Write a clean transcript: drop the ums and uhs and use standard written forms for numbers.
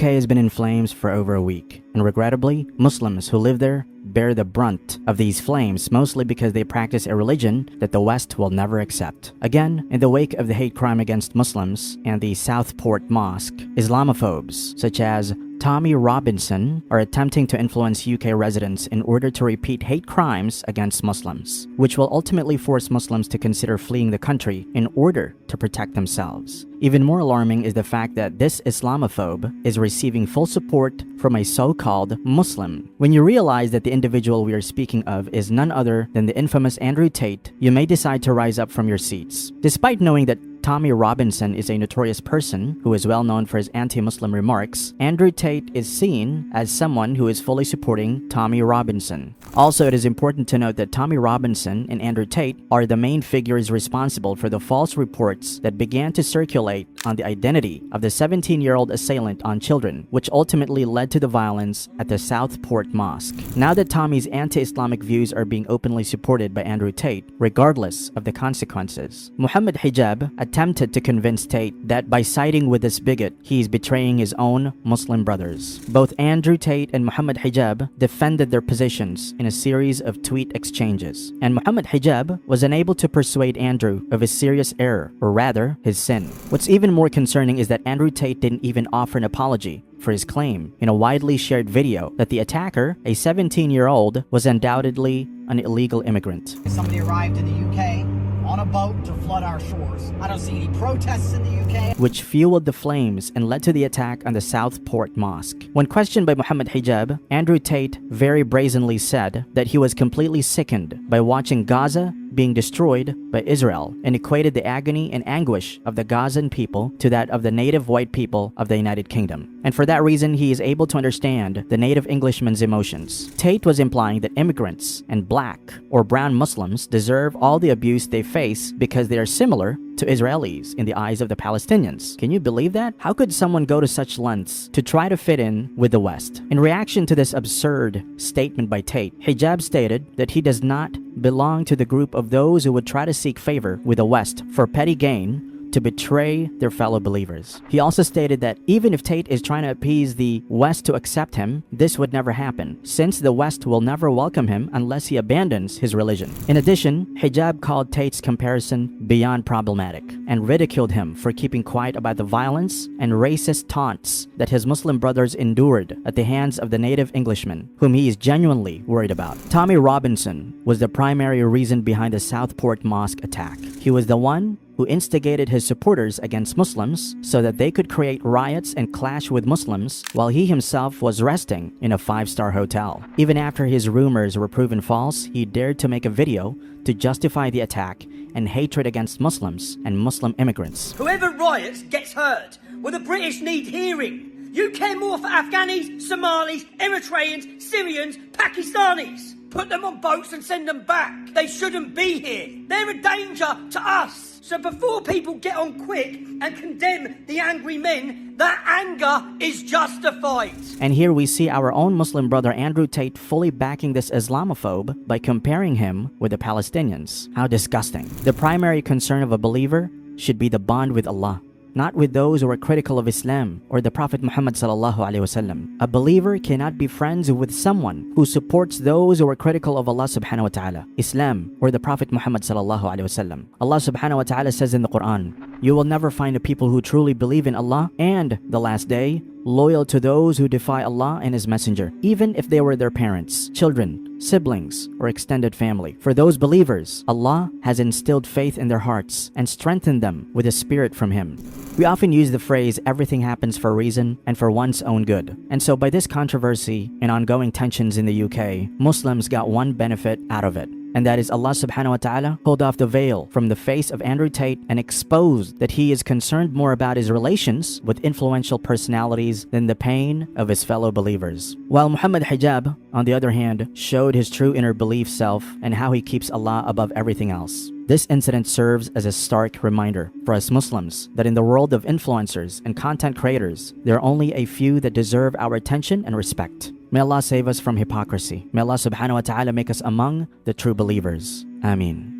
UK has been in flames for over a week, and regrettably, Muslims who live there bear the brunt of these flames, mostly because they practice a religion that the West will never accept. Again, in the wake of the hate crime against Muslims and the Southport Mosque, Islamophobes such as Tommy Robinson are attempting to influence UK residents in order to repeat hate crimes against Muslims, which will ultimately force Muslims to consider fleeing the country in order to protect themselves. Even more alarming is the fact that this Islamophobe is receiving full support from a so-called Muslim. When you realize that the individual we are speaking of is none other than the infamous Andrew Tate, you may decide to rise up from your seats. Despite knowing that Tommy Robinson is a notorious person who is well known for his anti-Muslim remarks, Andrew Tate is seen as someone who is fully supporting Tommy Robinson. Also, it is important to note that Tommy Robinson and Andrew Tate are the main figures responsible for the false reports that began to circulate on the identity of the 17-year-old assailant on children, which ultimately led to the violence at the Southport Mosque. Now that Tommy's anti-Islamic views are being openly supported by Andrew Tate, regardless of the consequences, Muhammad Hijab attempted to convince Tate that by siding with this bigot, he is betraying his own Muslim brothers. Both Andrew Tate and Muhammad Hijab defended their positions in a series of tweet exchanges, and Muhammad Hijab was unable to persuade Andrew of his serious error, or rather, his sin. What's even more concerning is that Andrew Tate didn't even offer an apology for his claim in a widely shared video that the attacker, a 17-year-old, was undoubtedly an illegal immigrant. Somebody arrived in the UK on a boat to flood our shores. I don't see any protests in the UK. Which fueled the flames and led to the attack on the Southport Mosque. When questioned by Muhammad Hijab, Andrew Tate very brazenly said that he was completely sickened by watching Gaza being destroyed by Israel and equated the agony and anguish of the Gazan people to that of the native white people of the United Kingdom. And for that reason, he is able to understand the native Englishman's emotions. Tate was implying that immigrants and black or brown Muslims deserve all the abuse they face because they are similar to Israelis in the eyes of the Palestinians. Can you believe that? How could someone go to such lengths to try to fit in with the West? In reaction to this absurd statement by Tate, Hijab stated that he does not belong to the group of those who would try to seek favor with the West for petty gain to betray their fellow believers. He also stated that even if Tate is trying to appease the West to accept him, this would never happen, since the West will never welcome him unless he abandons his religion. In addition, Hijab called Tate's comparison beyond problematic and ridiculed him for keeping quiet about the violence and racist taunts that his Muslim brothers endured at the hands of the native Englishmen, whom he is genuinely worried about. Tommy Robinson was the primary reason behind the Southport Mosque attack. He was the one who instigated his supporters against Muslims so that they could create riots and clash with Muslims while he himself was resting in a 5-star hotel. Even after his rumors were proven false, he dared to make a video to justify the attack and hatred against Muslims and Muslim immigrants. Whoever riots gets hurt. Well, the British need hearing. You care more for Afghanis, Somalis, Eritreans, Syrians, Pakistanis. Put them on boats and send them back. They shouldn't be here. They're a danger to us. So before people get on quick and condemn the angry men, that anger is justified. And here we see our own Muslim brother Andrew Tate fully backing this Islamophobe by comparing him with the Palestinians. How disgusting. The primary concern of a believer should be the bond with Allah, not with those who are critical of Islam or the Prophet Muhammad sallallahu alaihi wasallam. A believer cannot be friends with someone who supports those who are critical of Allah subhanahu wa ta'ala, Islam, or the Prophet Muhammad sallallahu alaihi wasallam. Allah subhanahu wa ta'ala says in the Quran, "You will never find a people who truly believe in Allah and the last day, loyal to those who defy Allah and His Messenger, even if they were their parents, children, siblings, or extended family." For those believers, Allah has instilled faith in their hearts and strengthened them with a spirit from Him. We often use the phrase, everything happens for a reason and for one's own good. And so by this controversy and ongoing tensions in the UK, Muslims got one benefit out of it. And that is Allah subhanahu wa ta'ala pulled off the veil from the face of Andrew Tate and exposed that he is concerned more about his relations with influential personalities than the pain of his fellow believers. While Muhammad Hijab, on the other hand, showed his true inner belief self and how he keeps Allah above everything else. This incident serves as a stark reminder for us Muslims that in the world of influencers and content creators, there are only a few that deserve our attention and respect. May Allah save us from hypocrisy. May Allah subhanahu wa ta'ala make us among the true believers. Ameen.